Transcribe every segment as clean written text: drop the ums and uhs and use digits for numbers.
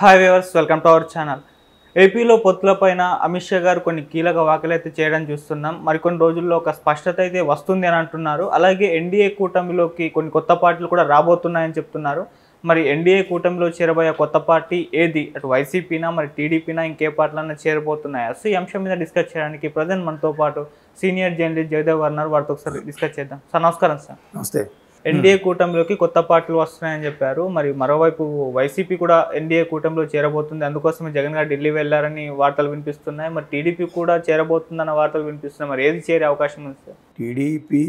Hi viewers, welcome to our channel. ఏపీలో పొత్తులపైన అమిత్ షా గారు కొన్ని కీలక వ్యాఖ్యలు అయితే చేయడం చూస్తున్నాం. మరికొన్ని రోజుల్లో ఒక స్పష్టత అయితే వస్తుంది అని అంటున్నారు. అలాగే ఎన్డీఏ కూటమిలోకి కొన్ని కొత్త పార్టీలు కూడా రాబోతున్నాయని చెప్తున్నారు. మరి ఎన్డీఏ కూటమిలో చేరబోయే కొత్త పార్టీ ఏది? అటు వైసీపీనా, మరి టీడీపీనా, ఇంకే పార్టీలన్నా చేరబోతున్నాయా? సో ఈ అంశం మీద డిస్కస్ చేయడానికి ప్రజెంట్ మనతో పాటు సీనియర్ జర్నలిస్ట్ జయదేవ్ గారు ఉన్నారు. వారితో ఒకసారి డిస్కస్ చేద్దాం. సార్ నమస్కారం. సార్ నమస్తే. ఎన్డీఏ కూటమిలోకి కొత్త పార్టీలు వస్తున్నాయని చెప్పారు. మరి మరోవైపు వైసీపీ కూడా ఎన్డీఏ కూటమిలో చేరబోతుంది, అందుకోసమే జగన్ గారు ఢిల్లీ వెళ్లారని వార్తలు వినిపిస్తున్నాయి. మరి టీడీపీ కూడా చేరబోతుందన్న వార్తలు వినిపిస్తున్నాయి. మరి ఏది చేరే అవకాశం ఉంది సార్? టీడీపీ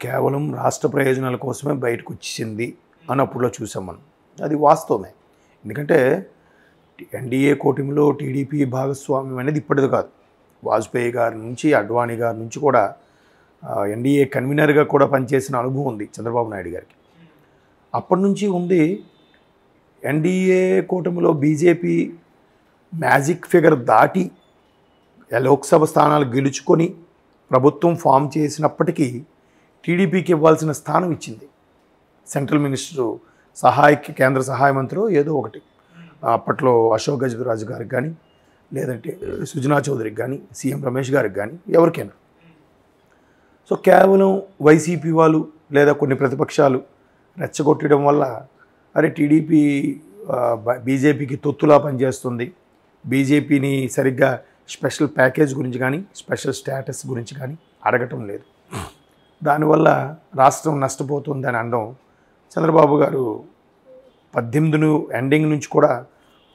కేవలం రాష్ట్ర ప్రయోజనాల కోసమే బయటకు వచ్చింది అని అప్పుడులో చూసాం మనం. అది వాస్తవమే. ఎందుకంటే ఎన్డీఏ కూటమిలో టీడీపీ భాగస్వామ్యం అనేది ఇప్పటిది కాదు. వాజ్పేయి గారి నుంచి, అడ్వాణి గారి నుంచి కూడా ఎన్డీఏ కన్వీనర్గా కూడా పనిచేసిన అనుభవం ఉంది చంద్రబాబు నాయుడు గారికి. అప్పటి నుంచి ఉంది. ఎన్డీఏ కూటమిలో బీజేపీ మ్యాజిక్ ఫిగర్ దాటి లోక్సభ స్థానాలు గెలుచుకొని ప్రభుత్వం ఫామ్ చేసినప్పటికీ టీడీపీకి ఇవ్వాల్సిన స్థానం ఇచ్చింది. సెంట్రల్ మినిస్టరు కేంద్ర సహాయ మంత్రి ఏదో ఒకటి, అప్పట్లో అశోక్ గజరాజు గారికి కానీ, లేదంటే సుజనా చౌదరికి కానీ, సీఎం రమేష్ గారికి కానీ, ఎవరికైనా. సో కేవలం వైసీపీ వాళ్ళు లేదా కొన్ని ప్రతిపక్షాలు రెచ్చగొట్టడం వల్ల అరే టీడీపీ బీజేపీకి తొత్తులా పనిచేస్తుంది, బీజేపీని సరిగ్గా స్పెషల్ ప్యాకేజ్ గురించి కానీ, స్పెషల్ స్టేటస్ గురించి కానీ అడగటం లేదు. దానివల్ల రాష్ట్రం నష్టపోతుందని అనడం చంద్రబాబు గారు 18 ఎండింగ్ నుంచి కూడా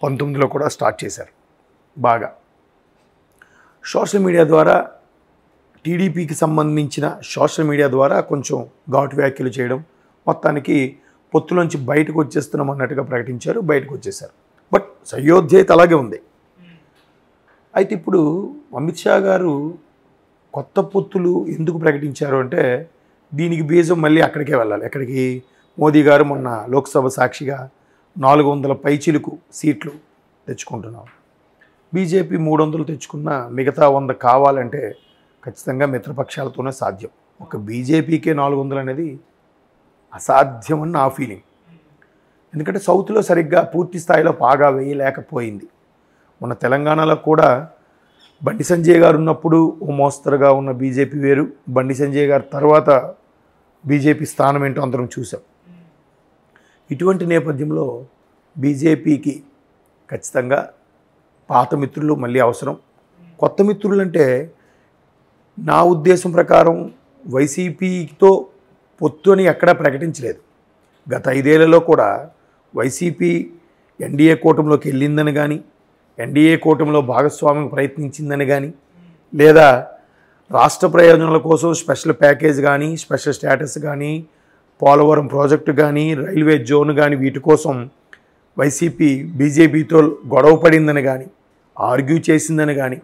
19లో కూడా స్టార్ట్ చేశారు. బాగా సోషల్ మీడియా ద్వారా, టీడీపీకి సంబంధించిన సోషల్ మీడియా ద్వారా కొంచెం ఘాటు వ్యాఖ్యలు చేయడం, మొత్తానికి పొత్తులోంచి బయటకు వచ్చేస్తున్నాం అన్నట్టుగా ప్రకటించారు. బయటకు వచ్చేసారు. బట్ సయోధ్య అయితే అలాగే ఉంది. అయితే ఇప్పుడు అమిత్ షా గారు కొత్త పొత్తులు ఎందుకు ప్రకటించారు అంటే దీనికి బీజం మళ్ళీ అక్కడికే వెళ్ళాలి. ఎక్కడికి? మోదీ గారు మొన్న లోక్సభ సాక్షిగా 400 పైచిలుకు సీట్లు తెచ్చుకుంటున్నాం. బీజేపీ 300 తెచ్చుకున్న మిగతా 100 కావాలంటే ఖచ్చితంగా మిత్రపక్షాలతోనే సాధ్యం. ఒక బీజేపీకే 400 అనేది అసాధ్యం అని నా ఫీలింగ్. ఎందుకంటే సౌత్లో సరిగ్గా పూర్తి స్థాయిలో పాగా వేయలేకపోయింది. మన తెలంగాణలో కూడా బండి సంజయ్ గారు ఉన్నప్పుడు ఓ మోస్తరుగా ఉన్న బీజేపీ వేరు, బండి సంజయ్ గారు తర్వాత బీజేపీ స్థానం ఏంటో అందరం చూసాం. ఇటువంటి నేపథ్యంలో బీజేపీకి ఖచ్చితంగా పాత మిత్రులు మళ్ళీ అవసరం. కొత్త మిత్రులు అంటే నా ఉద్దేశం ప్రకారం వైసీపీతో పొత్తు అని ఎక్కడా ప్రకటించలేదు. గత 5 ఏళ్లలో కూడా వైసీపీ ఎన్డీఏ కూటమిలోకి వెళ్ళిందని కానీ, ఎన్డీఏ కూటమిలో భాగస్వామ్యం ప్రయత్నించిందని కానీ, లేదా రాష్ట్ర ప్రయోజనాల కోసం స్పెషల్ ప్యాకేజ్ కానీ, స్పెషల్ స్టేటస్ కానీ, పోలవరం ప్రాజెక్టు కానీ, రైల్వే జోన్ కానీ, వీటి కోసం వైసీపీ బీజేపీతో గొడవ పడిందని కానీ, ఆర్గ్యూ చేసిందని కానీ,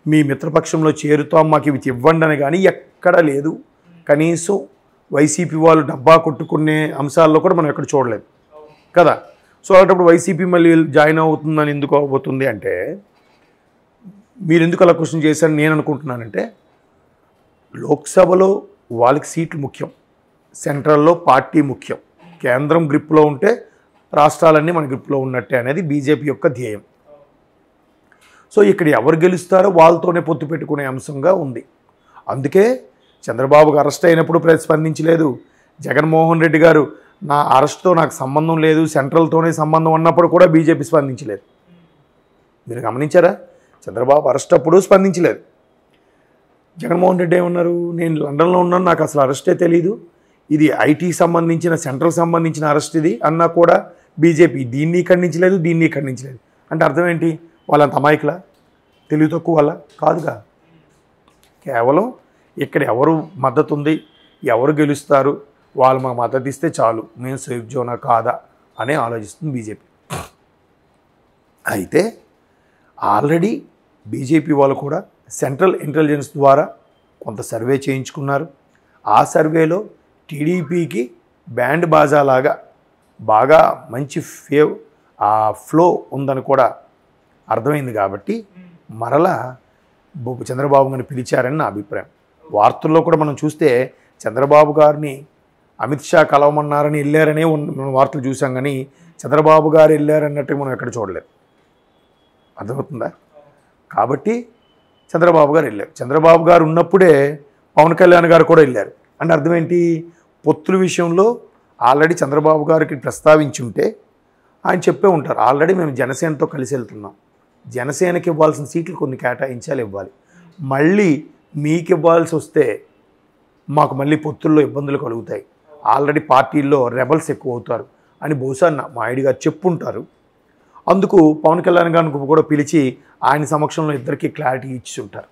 మీ మిత్రపక్షంలో చేరుతాం మాకు ఇవి ఇవ్వండి అని కానీ ఎక్కడా లేదు. కనీసం వైసీపీ వాళ్ళు డబ్బా కొట్టుకునే అంశాల్లో కూడా మనం ఎక్కడ చూడలేదు కదా. సో అలాంటప్పుడు వైసీపీ మళ్ళీ జాయిన్ అవుతుందని ఎందుకు అవబోతుంది అంటే, మీరు ఎందుకు అలా క్వశ్చన్ చేశారని నేను అనుకుంటున్నానంటే, లోక్సభలో వాళ్ళకి సీట్లు ముఖ్యం, సెంట్రల్లో పార్టీ ముఖ్యం. కేంద్రం గ్రిప్లో ఉంటే రాష్ట్రాలన్నీ మన గ్రిప్లో ఉన్నట్టే అనేది బీజేపీ యొక్క ధ్యేయం. సో ఇక్కడ ఎవరు గెలుస్తారో వాళ్ళతోనే పొత్తు పెట్టుకునే అంశంగా ఉంది. అందుకే చంద్రబాబుకు అరెస్ట్ అయినప్పుడు స్పందించలేదు. జగన్మోహన్ రెడ్డి గారు నా అరెస్ట్తో నాకు సంబంధం లేదు, సెంట్రల్తోనే సంబంధం అన్నప్పుడు కూడా బీజేపీ స్పందించలేదు. మీరు గమనించారా? చంద్రబాబు అరెస్ట్ అప్పుడు స్పందించలేదు. జగన్మోహన్ రెడ్డి ఏమన్నారు, నేను లండన్లో ఉన్నాను, నాకు అసలు అరెస్టే తెలియదు, ఇది ఐటీ సంబంధించిన, సెంట్రల్ సంబంధించిన అరెస్ట్ ఇది అన్నా కూడా బీజేపీ దీన్ని ఖండించలేదు, దీన్ని ఖండించలేదు. అంటే అర్థం ఏంటి? వాళ్ళంత అమాయకులా, తెలివి తక్కువ వల్ల కాదుగా. కేవలం ఇక్కడ ఎవరు మద్దతు ఉంది, ఎవరు గెలుస్తారు, వాళ్ళు మాకు మద్దతు ఇస్తే చాలు, మేము సేఫ్ జోనా కాదా అనే ఆలోచిస్తుంది బీజేపీ. అయితే ఆల్రెడీ బీజేపీ వాళ్ళు కూడా సెంట్రల్ ఇంటెలిజెన్స్ ద్వారా కొంత సర్వే చేయించుకున్నారు. ఆ సర్వేలో టీడీపీకి బ్యాండ్ బాజాలాగా బాగా మంచి ఫ్లో ఉందని కూడా అర్థమైంది. కాబట్టి మరలా చంద్రబాబు గారిని పిలిచారని నా అభిప్రాయం. వార్తల్లో కూడా మనం చూస్తే చంద్రబాబు గారిని అమిత్ షా కలవమన్నారని వెళ్ళారనే వార్తలు చూసాం. కానీ చంద్రబాబు గారు వెళ్ళారన్నట్టు మనం ఎక్కడ చూడలేదు. అర్థమవుతుందా? కాబట్టి చంద్రబాబు గారు వెళ్ళారు. చంద్రబాబు గారు ఉన్నప్పుడే పవన్ కళ్యాణ్ గారు కూడా వెళ్ళారు. అంటే అర్థం ఏంటి? పొత్తుల విషయంలో ఆల్రెడీ చంద్రబాబు గారికి ప్రస్తావించి ఉంటే ఆయన చెప్పే ఉంటారు, ఆల్రెడీ మేము జనసేనతో కలిసి వెళ్తున్నాం, జనసేనకి ఇవ్వాల్సిన సీట్లు కొన్ని కేటాయించాలి, ఇవ్వాలి, మళ్ళీ మీకు ఇవ్వాల్సి వస్తే మాకు మళ్ళీ పొత్తుల్లో ఇబ్బందులు కలుగుతాయి, ఆల్రెడీ పార్టీల్లో రెబల్స్ ఎక్కువ అవుతారు అని బహుశా మా ఐడి గారు చెప్పుంటారు. అందుకు పవన్ కళ్యాణ్ గారిని కూడా పిలిచి ఆయన సమక్షంలో ఇద్దరికి క్లారిటీ ఇచ్చి ఉంటారు.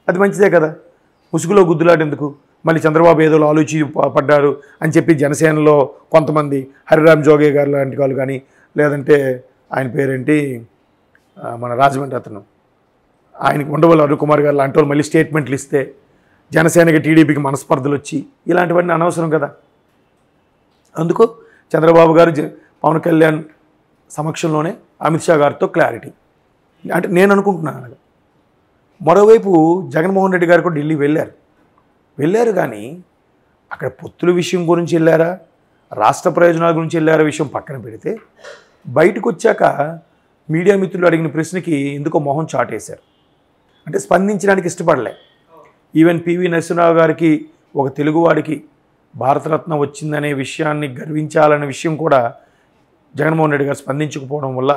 అది మంచిదే కదా, ముసుగులో గుద్దులాడేందుకు. మళ్ళీ చంద్రబాబు ఏదో ఆలోచి పడ్డారు అని చెప్పి జనసేనలో కొంతమంది హరిరామ్ జోగే గారు లాంటి వాళ్ళు కానీ, లేదంటే ఆయన పేరేంటి మన రాజమండ్రి అతను ఆయనకి ఉండవల్లి అరుణ్ కుమార్ గారు లాంటి వాళ్ళు మళ్ళీ స్టేట్మెంట్లు ఇస్తే జనసేనకి టీడీపీకి మనస్పర్ధలు వచ్చి ఇలాంటివన్నీ అనవసరం కదా. అందుకు చంద్రబాబు గారు పవన్ కళ్యాణ్ సమక్షంలోనే అమిత్ షా గారితో క్లారిటీ అంటే నేను అనుకుంటున్నాను. మరోవైపు జగన్మోహన్ రెడ్డి గారు కూడా ఢిల్లీ వెళ్ళారు కానీ అక్కడ పొత్తుల విషయం గురించి వెళ్ళారా, రాష్ట్ర ప్రయోజనాల గురించి వెళ్ళారా విషయం పక్కన పెడితే, బయటకు వచ్చాక మీడియా మిత్రులు అడిగిన ప్రశ్నకి ఎందుకో మొహం చాటేశారు. అంటే స్పందించడానికి ఇష్టపడలే. ఈవెన్ పివి నరసింహరావు గారికి ఒక తెలుగువాడికి భారతరత్న వచ్చిందనే విషయాన్ని గర్వించాలనే విషయం కూడా జగన్మోహన్ రెడ్డి గారు స్పందించకపోవడం వల్ల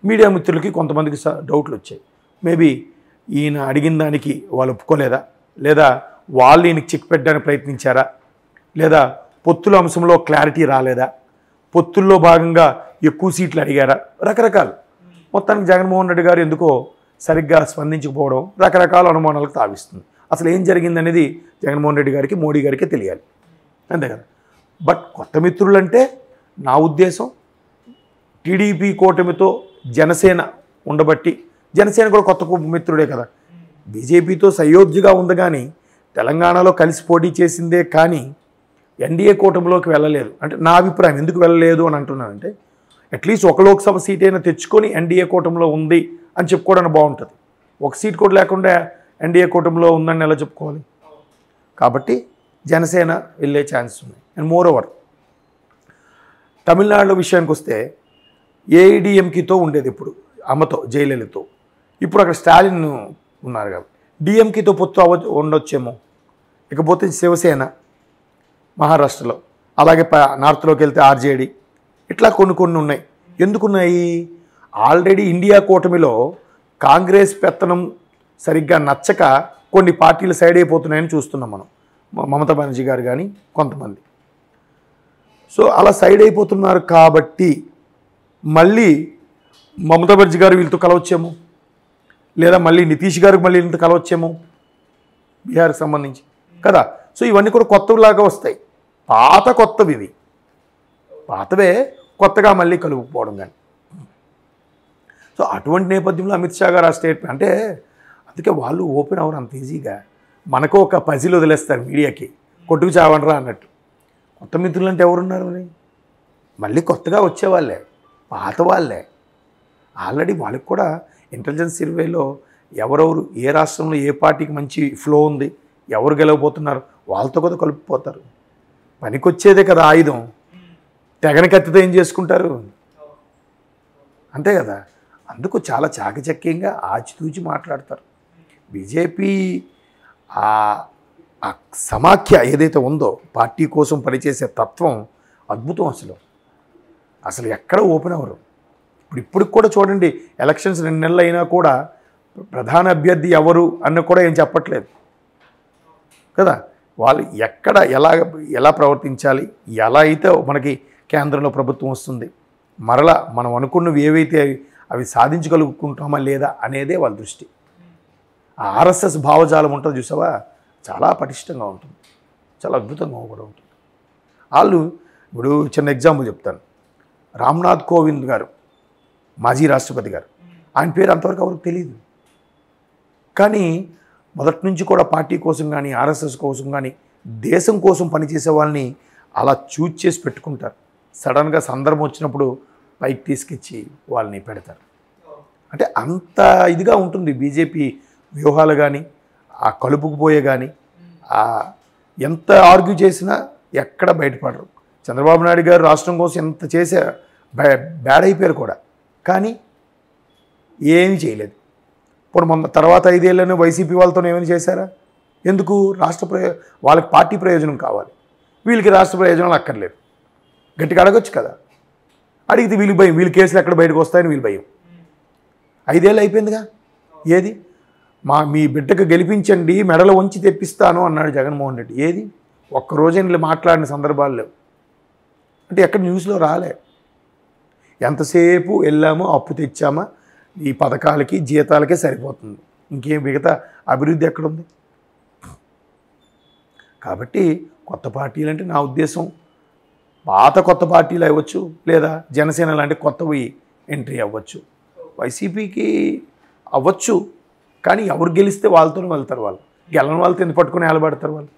మీడియా మిత్రులకి కొంతమందికి డౌట్లు వచ్చాయి. మేబీ ఈయన అడిగిన దానికి వాళ్ళు ఒప్పుకోలేదా, లేదా వాళ్ళు ఈయనకి చెక్ పెట్టడానికి ప్రయత్నించారా, లేదా పొత్తుల అంశంలో క్లారిటీ రాలేదా, పొత్తుల్లో భాగంగా ఎక్కువ సీట్లు అడిగారా, రకరకాలు. మొత్తానికి జగన్మోహన్ రెడ్డి గారు ఎందుకో సరిగ్గా స్పందించకపోవడం రకరకాల అనుమానాలకు తావిస్తుంది. అసలు ఏం జరిగిందనేది జగన్మోహన్ రెడ్డి గారికి మోడీ గారికి తెలియాలి, అంతే కదా. బట్ కొత్త మిత్రులంటే నా ఉద్దేశం టీడీపీ కూటమితో జనసేన ఉండబట్టి, జనసేన కూడా కొత్త మిత్రుడే కదా, బీజేపీతో సయోధ్యగా ఉంది కానీ తెలంగాణలో కలిసి పోటీ చేసిందే కానీ ఎన్డీఏ కూటమిలోకి వెళ్ళలేదు. అంటే నా అభిప్రాయం, ఎందుకు వెళ్ళలేదు అని అంటున్నానంటే అట్లీస్ట్ ఒక లోక్సభ సీట్ అయినా తెచ్చుకొని ఎన్డీఏ కూటమిలో ఉంది అని చెప్పుకోవడానికి బాగుంటుంది. ఒక సీట్ కూడా లేకుండా ఎన్డీఏ కూటమిలో ఉందని ఎలా చెప్పుకోవాలి? కాబట్టి జనసేన వెళ్ళే ఛాన్స్ ఉంది. అండ్ మోర్ ఓవర్ తమిళనాడు విషయానికి వస్తే ఏఐడిఎంకేతో ఉండేది ఇప్పుడు అమ్మతో జయలలితో, ఇప్పుడు అక్కడ స్టాలిన్ ఉన్నారు కాబట్టి డిఎంకేతో పొత్తు ఉండొచ్చేమో. ఇకపోతే శివసేన మహారాష్ట్రలో, అలాగే నార్త్లోకి వెళ్తే ఆర్జేడీ, ఇట్లా కొన్ని ఉన్నాయి. ఎందుకున్నాయి? ఆల్రెడీ ఇండియా కూటమిలో కాంగ్రెస్ పెత్తనం సరిగ్గా నచ్చక కొన్ని పార్టీలు సైడ్ అయిపోతున్నాయని చూస్తున్నాం మనం. మమతా బెనర్జీ గారు కానీ కొంతమంది. సో అలా సైడ్ అయిపోతున్నారు కాబట్టి మళ్ళీ మమతా బెనర్జీ గారు వీళ్ళతో కలవచ్చేమో, లేదా మళ్ళీ నితీష్ గారికి మళ్ళీ వీళ్ళతో కలవచ్చేమో బీహార్కి సంబంధించి కదా. సో ఇవన్నీ కూడా కొత్తలాగా వస్తాయి. కొత్తవి ఇవి, పాతవే కొత్తగా మళ్ళీ కలుపుకోవడం కానీ. సో అటువంటి నేపథ్యంలో అమిత్ షా గారు ఆ స్టేట్మెంట్ అంటే అందుకే వాళ్ళు ఓపెన్ అవ్వరు అంత ఈజీగా. మనకు ఒక పజిల్ వదిలేస్తారు మీడియాకి, కొట్టుకు చావండ్రా అన్నట్టు. కొత్త మిత్రులు అంటే ఎవరున్నారు? మళ్ళీ కొత్తగా వచ్చేవాళ్ళే, పాత వాళ్ళే. ఆల్రెడీ వాళ్ళకి కూడా ఇంటెలిజెన్స్ సర్వేలో ఎవరెవరు ఏ రాష్ట్రంలో ఏ పార్టీకి మంచి ఫ్లో ఉంది, ఎవరు గెలవబోతున్నారు వాళ్ళతో కూడా కలుపుపోతారు. పనికొచ్చేదే కదా ఆయుధం. తెగని కత్తితో ఏం చేసుకుంటారు, అంతే కదా. అందుకు చాలా చాకచక్యంగా ఆచితూచి మాట్లాడతారు. బీజేపీ ఆ సమాఖ్య ఏదైతే ఉందో పార్టీ కోసం పనిచేసే తత్వం అద్భుతం. అసలు ఎక్కడ ఓపెన్ అవ్వరు. ఇప్పుడు కూడా చూడండి, ఎలక్షన్స్ 2 నెలలు అయినా కూడా ప్రధాన అభ్యర్థి ఎవరు అన్న కూడా ఏం చెప్పట్లేదు కదా. వాళ్ళు ఎక్కడ ఎలా ప్రవర్తించాలి, ఎలా అయితే మనకి కేంద్రంలో ప్రభుత్వం వస్తుంది, మరలా మనం అనుకున్నవి ఏవైతే అవి సాధించగలుగుకుంటామా లేదా అనేదే వాళ్ళ దృష్టి. ఆ ఆర్ఎస్ఎస్ భావజాలం ఉంటుంది చూసావా, చాలా పటిష్టంగా ఉంటుంది, చాలా అద్భుతంగా కూడా ఉంటుంది. వాళ్ళు ఇప్పుడు చిన్న ఎగ్జాంపుల్ చెప్తాను. రామ్నాథ్ కోవింద్ గారు, మాజీ రాష్ట్రపతి గారు, ఆయన పేరు అంతవరకు ఎవరికి తెలియదు. కానీ మొదటి నుంచి కూడా పార్టీ కోసం కానీ ఆర్ఎస్ఎస్ కోసం కానీ దేశం కోసం పనిచేసే వాళ్ళని అలా చూజ్ చేసి పెట్టుకుంటారు. సడన్గా సందర్భం వచ్చినప్పుడు పైకి తీసుకొచ్చి వాళ్ళని పెడతారు. అంటే అంత ఇదిగా ఉంటుంది బీజేపీ వ్యూహాలు కానీ, ఆ కలుపుకుపోయే కానీ, ఎంత ఆర్గ్యూ చేసినా ఎక్కడ బయటపడరు. చంద్రబాబు నాయుడు గారు రాష్ట్రం కోసం ఎంత చేసే బ్యాడ్ అయిపోయారు కూడా. కానీ ఏమీ చేయలేదు. ఇప్పుడు మొన్న తర్వాత 5 ఏళ్ళను వైసీపీ వాళ్ళతో ఏమైనా చేశారా? ఎందుకు? వాళ్ళకి పార్టీ ప్రయోజనం కావాలి, వీళ్ళకి రాష్ట్ర ప్రయోజనాలు అక్కర్లేదు. గట్టిగా అడగొచ్చు కదా. అడిగితే వీళ్ళు భయం, వీళ్ళ కేసులు ఎక్కడ బయటకు వస్తాయని వీళ్ళు భయం. 5 ఏళ్ళు అయిపోయిందిగా. ఏది? మీ బిడ్డకు గెలిపించండి, మెడలు వంచి తెప్పిస్తాను అన్నాడు జగన్మోహన్ రెడ్డి. ఏది? ఒక్కరోజైనా మాట్లాడిన సందర్భాలు లేవు. అంటే ఎక్కడ న్యూస్లో రాలే. ఎంతసేపు వెళ్ళామో, అప్పు తెచ్చామా, ఈ పథకాలకి జీతాలకే సరిపోతుంది, ఇంకేం మిగతా అభివృద్ధి ఎక్కడుంది? కాబట్టి కొత్త పార్టీలు అంటే నా ఉద్దేశం పాత కొత్త పార్టీలు అవ్వచ్చు, లేదా జనసేన లాంటి కొత్తవి ఎంట్రీ అవ్వచ్చు. వైసీపీకి అవ్వచ్చు, కానీ ఎవరు గెలిస్తే వాళ్ళతోనే వెళ్తారు. వాళ్ళు గెలని వాళ్ళతో ఎందుకు పట్టుకుని ఏలబడతారు? వాళ్ళు